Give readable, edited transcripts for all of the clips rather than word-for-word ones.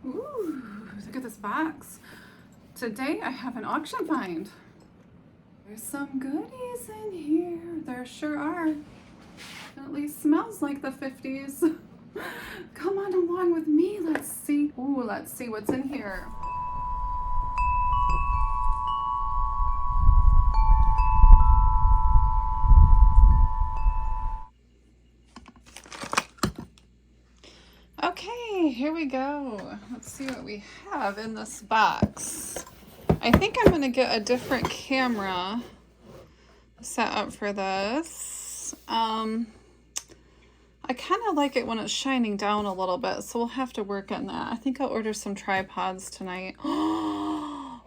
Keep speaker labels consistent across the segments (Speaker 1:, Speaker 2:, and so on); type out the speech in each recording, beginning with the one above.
Speaker 1: Ooh, look at this box. Today I have an auction find. There's some goodies in here. There sure are. At least smells like the 50s. Come on along with me. Let's see. Ooh, let's see what's in here. Okay, here we go. Let's see what we have in this box. I think I'm gonna get a different camera set up for this. I kind of like it when it's shining down a little bit, so we'll have to work on that. I think I'll order some tripods tonight. Ooh,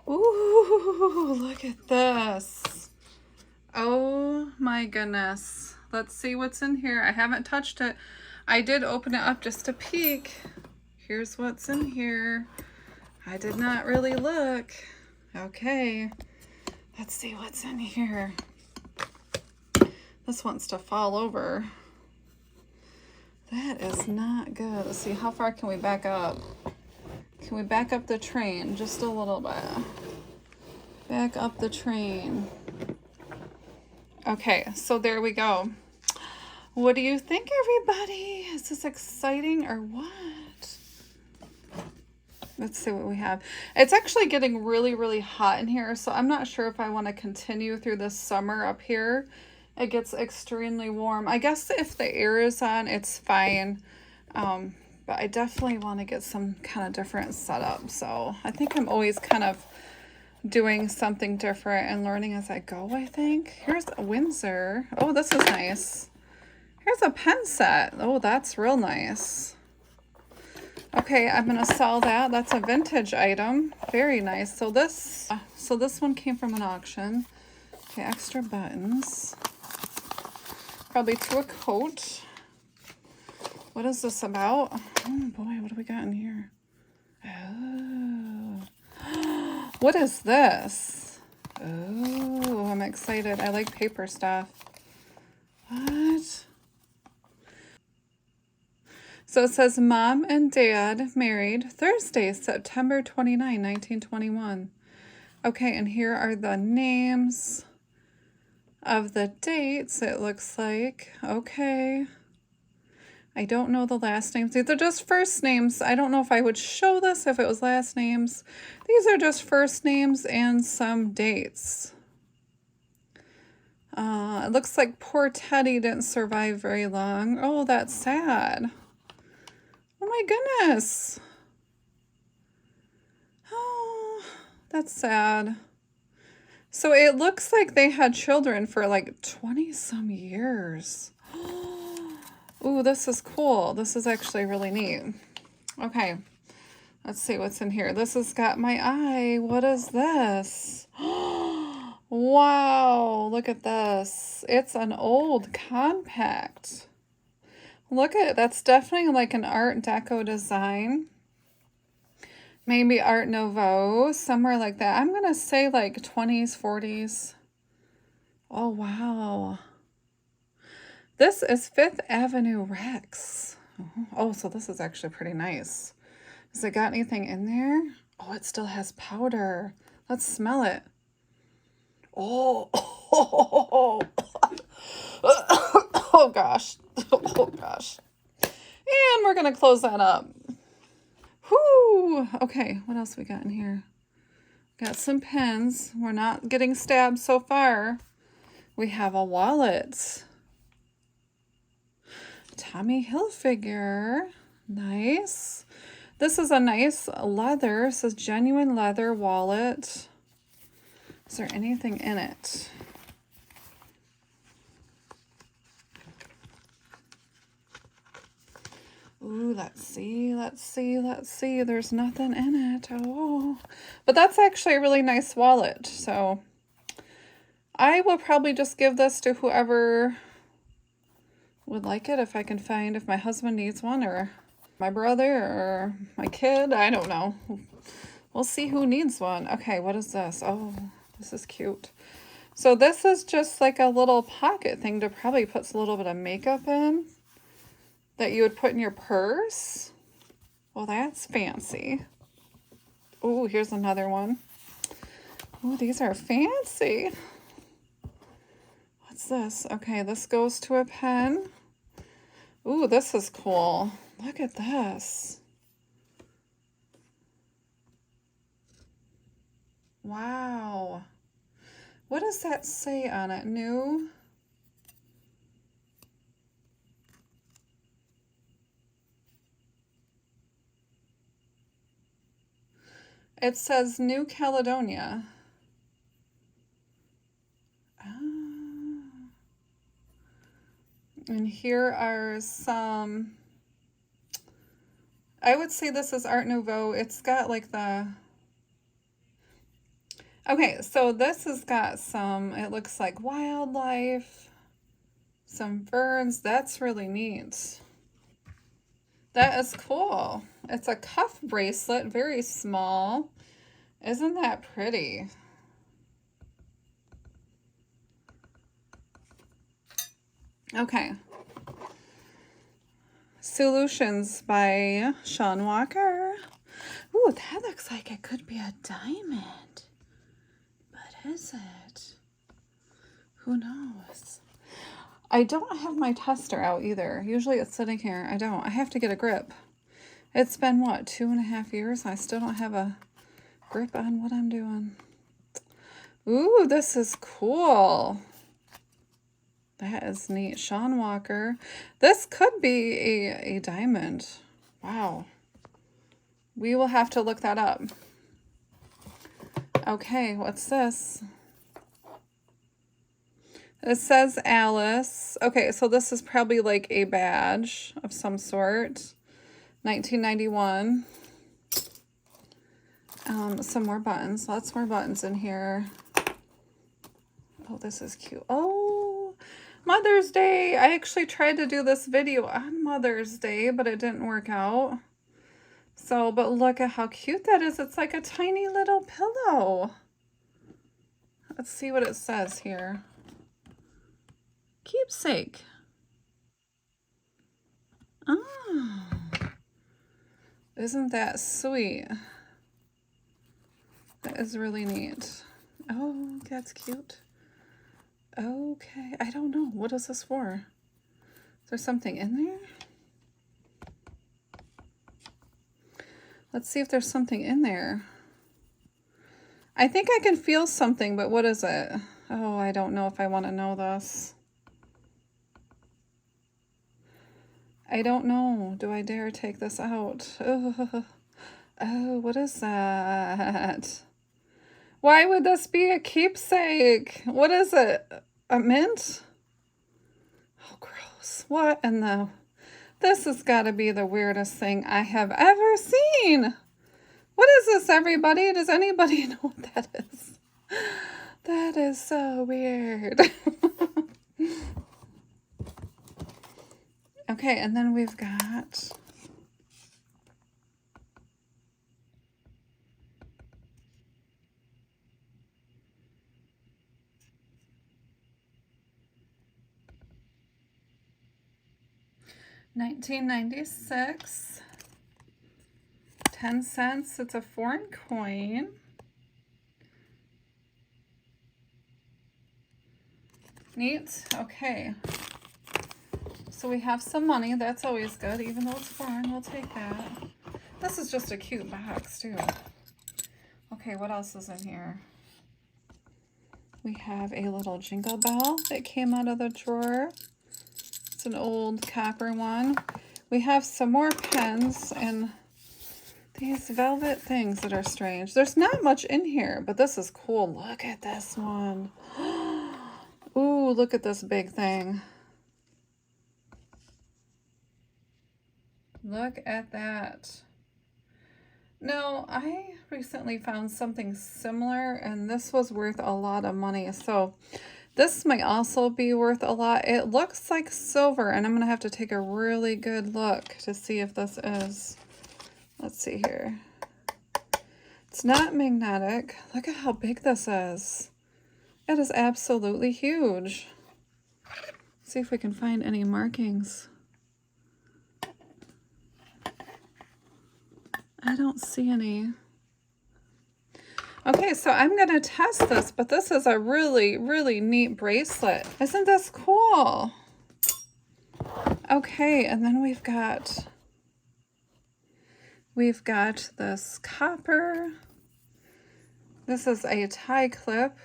Speaker 1: look at this. Oh my goodness. Let's see what's in here. I haven't touched it. I did open it up just to peek. Here's what's in here. I did not really look. Okay, let's see what's in here. This wants to fall over. That is not good. Let's see, how far can we back up? Can we back up the train just a little bit? Back up the train. Okay, so there we go. What do you think, everybody? Is this exciting or what? Let's see what we have. It's actually getting really, really hot in here, so I'm not sure if I want to continue through this summer up here. It gets extremely warm. I guess if the air is on, it's fine. But I definitely want to get some kind of different setup. So I think I'm always kind of doing something different and learning as I go, I think. Here's a Windsor. Oh, this is nice. Here's a pen set. Oh, that's real nice. Okay, I'm going to sell that. That's a vintage item. Very nice. So this one came from an auction. Okay, extra buttons. Probably to a coat. What is this about? Oh boy, what do we got in here? Oh. What is this? Oh, I'm excited. I like paper stuff. What? So it says Mom and Dad married Thursday, September 29, 1921. Okay, and here are the names of the dates, it looks like. Okay. I don't know the last names. These are just first names. I don't know if I would show this if it was last names. These are just first names and some dates. It looks like poor Teddy didn't survive very long. Oh, that's sad. Oh my goodness. Oh, that's sad. So it looks like they had children for like 20 some years. Ooh, this is cool. This is actually really neat. Okay, let's see what's in here. This has got my eye. What is this? Wow, look at this. It's an old compact. Look at it. That's definitely like an Art Deco design. Maybe Art Nouveau, somewhere like that. I'm going to say like 20s, 40s. Oh, wow. This is Fifth Avenue Rex. Oh, so this is actually pretty nice. Has it got anything in there? Oh, it still has powder. Let's smell it. Oh, oh gosh. Oh gosh. And we're going to close that up. Whoo! Okay, what else we got in here? Got some pens. We're not getting stabbed so far. We have a wallet. Tommy Hilfiger. Nice. This is a nice leather. It says genuine leather wallet. Is there anything in it? Ooh, let's see. There's nothing in it. Oh, but that's actually a really nice wallet. So I will probably just give this to whoever would like it, if I can find, if my husband needs one, or my brother, or my kid. I don't know. We'll see who needs one. Okay, what is this? Oh, this is cute. So this is just like a little pocket thing to probably put a little bit of makeup in that you would put in your purse. Well, that's fancy. Oh, here's another one. Oh, these are fancy. What's this? Okay, this goes to a pen. Ooh, this is cool. Look at this. Wow. What does that say on it? New? It says New Caledonia. And here are some, I would say this is Art Nouveau. It's got like the, okay, so this has got some, it looks like wildlife, some ferns. That's really neat. That is cool. It's a cuff bracelet, very small. Isn't that pretty? Okay. Solutions by Sean Walker. Ooh, that looks like it could be a diamond. But is it? Who knows? I don't have my tester out either. Usually it's sitting here. I don't. I have to get a grip. It's been, what, 2.5 years? I still don't have a grip on what I'm doing. Ooh, this is cool. That is neat. Sean Walker. This could be a diamond. Wow. We will have to look that up. Okay, what's this? It says Alice. Okay, so this is probably like a badge of some sort. 1991. Some more buttons. Lots more buttons in here. Oh, this is cute. Oh, Mother's Day. I actually tried to do this video on Mother's Day, but it didn't work out. So, but look at how cute that is. It's like a tiny little pillow. Let's see what it says here. Keepsake. Oh, isn't that sweet? That is really neat. Oh, that's cute. Okay, I don't know. What is this for? Is there something in there? Let's see if there's something in there. I think I can feel something, but what is it? Oh, I don't know if I want to know this. I don't know. Do I dare take this out? Oh, what is that? Why would this be a keepsake? What is it? A mint? Oh, gross. What in the... This has got to be the weirdest thing I have ever seen. What is this, everybody? Does anybody know what that is? That is so weird. Okay, and then we've got... $19.96, 10 cents. It's a foreign coin. Neat. Okay. So we have some money. That's always good, even though it's foreign. We'll take that. This is just a cute box, too. Okay, what else is in here? We have a little jingle bell that came out of the drawer. It's an old copper one. We have some more pens and these velvet things that are strange. There's not much in here, but this is cool. Look at this one. Ooh, look at this big thing. Look at that. No, I recently found something similar, and this was worth a lot of money. So this might also be worth a lot. It looks like silver, and I'm going to have to take a really good look to see if this is. Let's see here. It's not magnetic. Look at how big this is. It is absolutely huge. Let's see if we can find any markings. I don't see any. Okay, so I'm going to test this, but this is a really, really neat bracelet. Isn't this cool? Okay, and then we've got this copper. This is a tie clip.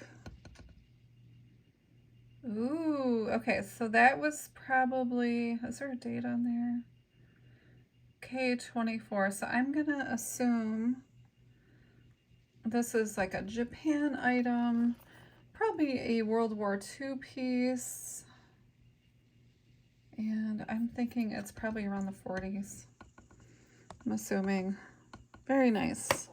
Speaker 1: Ooh, okay, so that was probably, is there a date on there? K24, so I'm gonna assume this is like a Japan item, probably a World War II piece, and I'm thinking it's probably around the 40s. I'm assuming. Very nice.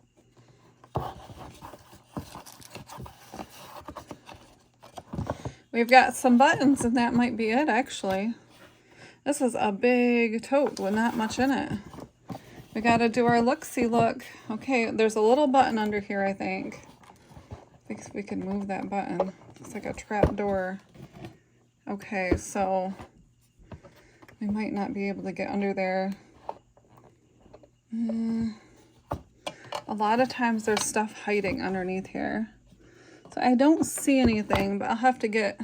Speaker 1: We've got some buttons, and that might be it, actually. This is a big tote with not much in it. We got to do our look-see look. Okay, there's a little button under here, I think. I think we can move that button. It's like a trap door. Okay, so we might not be able to get under there. A lot of times there's stuff hiding underneath here. So I don't see anything, but I'll have to get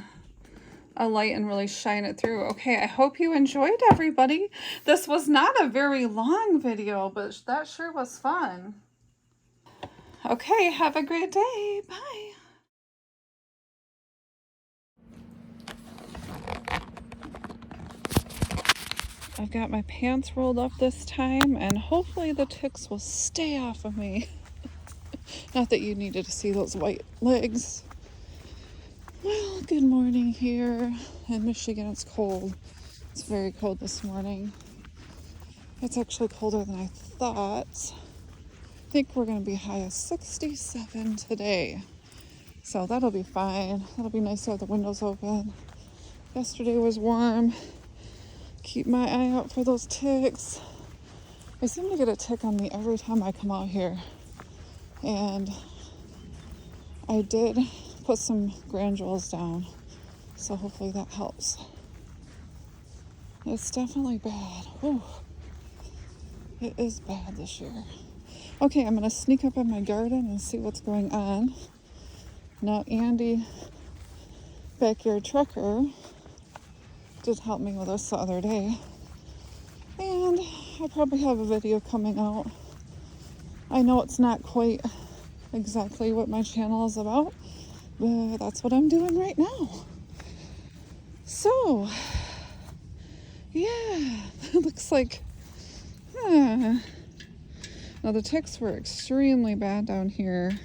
Speaker 1: a light and really shine it through. Okay, I hope you enjoyed, everybody. This was not a very long video, but that sure was fun. Okay, have a great day. Bye. I've got my pants rolled up this time, and hopefully the ticks will stay off of me. Not that you needed to see those white legs. Well, good morning here in Michigan. It's cold. It's very cold this morning. It's actually colder than I thought. I think we're going to be high of 67 today. So that'll be fine. It'll be nice to have the windows open. Yesterday was warm. Keep my eye out for those ticks. I seem to get a tick on me every time I come out here. And I did put some granules down, so hopefully that helps. It's definitely bad. Whew. It is bad this year. Okay, I'm gonna sneak up in my garden and see what's going on. Now Andy, backyard trucker, did help me with this the other day, and I'll probably have a video coming out. I know it's not quite exactly what my channel is about, but that's what I'm doing right now. So, yeah, it looks like, now the ticks were extremely bad down here.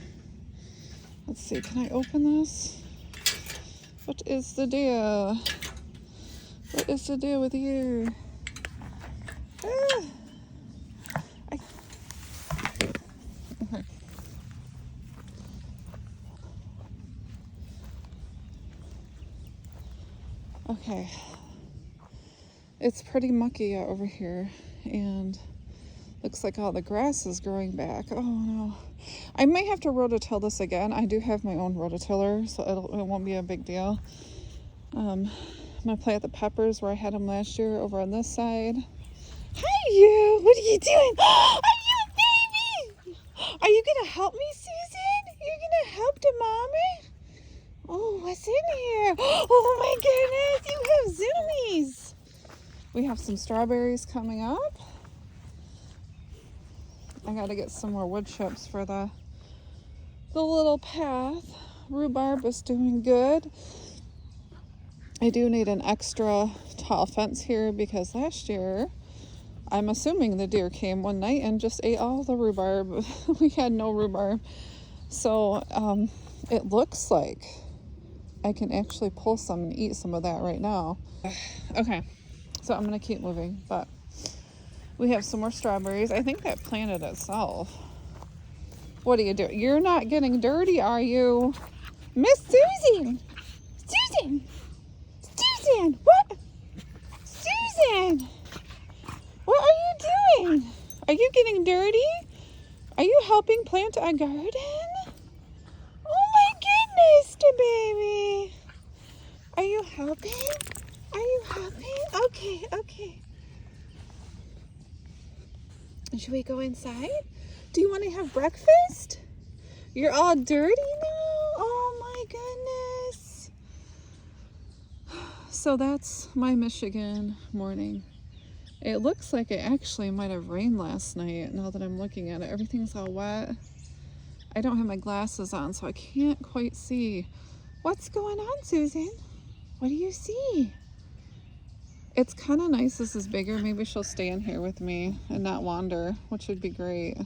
Speaker 1: Let's see, can I open this? What is the deal? What is the deal with you? Okay. Okay, it's pretty mucky out over here, and looks like all the grass is growing back. Oh no, I may have to rototill this again. I do have my own rototiller, so it won't be a big deal. I'm gonna plant the peppers where I had them last year over on this side. Hi you, what are you doing? Are you a baby? Are you gonna help me, Susan? You're gonna help the mommy? Oh, what's in here? Oh my goodness, you have zoomies. We have some strawberries coming up. I gotta get some more wood chips for the little path. Rhubarb is doing good. I do need an extra tall fence here because last year, I'm assuming the deer came one night and just ate all the rhubarb. We had no rhubarb. So it looks like I can actually pull some and eat some of that right now. Okay, so I'm gonna keep moving, but we have some more strawberries. I think that planted itself. What are you doing? You're not getting dirty, are you? Miss Susan! Susan! Susan! What? Susan! What are you doing? Are you getting dirty? Are you helping plant a garden? Oh my goodness, the baby. Are you helping? Are you helping? Okay, okay. Should we go inside? Do you want to have breakfast? You're all dirty now? Oh my goodness. So that's my Michigan morning. It looks like it actually might have rained last night now that I'm looking at it. Everything's all wet. I don't have my glasses on, so I can't quite see. What's going on, Susan? What do you see? It's kind of nice this is bigger. Maybe she'll stay in here with me and not wander, which would be great.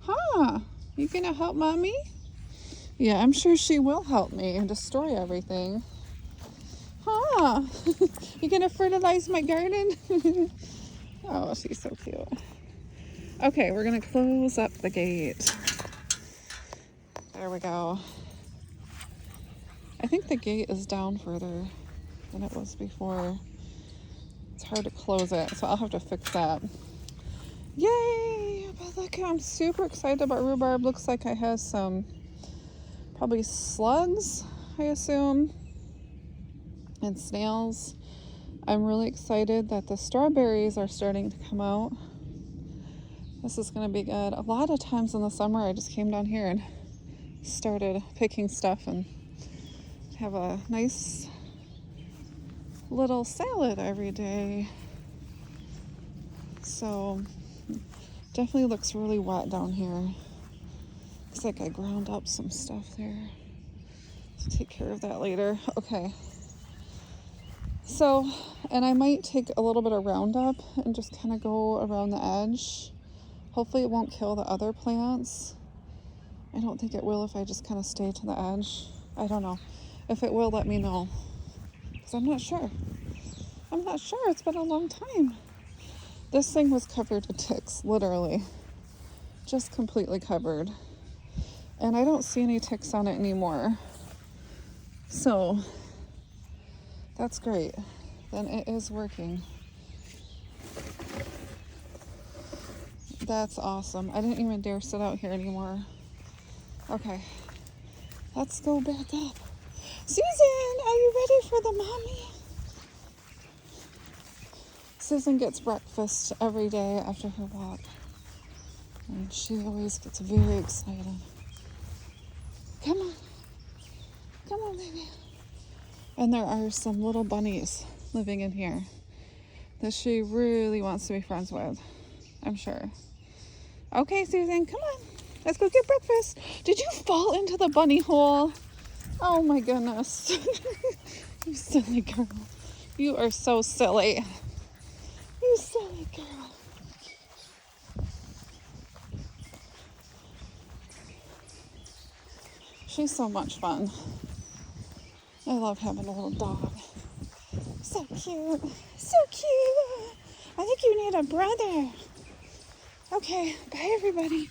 Speaker 1: Huh? You gonna help mommy? Yeah, I'm sure she will help me and destroy everything. Huh? You gonna fertilize my garden? Oh, she's so cute. Okay, we're gonna close up the gate. There we go. I think the gate is down further than it was before. It's hard to close it, so I'll have to fix that. Yay! But look, I'm super excited about rhubarb. Looks like I have some probably slugs, I assume, and snails. I'm really excited that the strawberries are starting to come out. This is going to be good. A lot of times in the summer I just came down here and started picking stuff and have a nice little salad every day. So definitely looks really wet down here. Looks like I ground up some stuff there. So take care of that later. Okay. So, and I might take a little bit of Roundup and just kind of go around the edge. Hopefully it won't kill the other plants. I don't think it will if I just kind of stay to the edge. I don't know. If it will, let me know. Because I'm not sure. I'm not sure. It's been a long time. This thing was covered with ticks, literally. Just completely covered. And I don't see any ticks on it anymore. So, that's great. Then it is working. That's awesome. I didn't even dare sit out here anymore. Okay, let's go back up. Susan, are you ready for the mommy? Susan gets breakfast every day after her walk. And she always gets very excited. Come on. Come on, baby. And there are some little bunnies living in here that she really wants to be friends with, I'm sure. Okay, Susan, come on. Let's go get breakfast. Did you fall into the bunny hole? Oh my goodness. You silly girl. You are so silly. You silly girl. She's so much fun. I love having a little dog. So cute. So cute. I think you need a brother. Okay, bye everybody.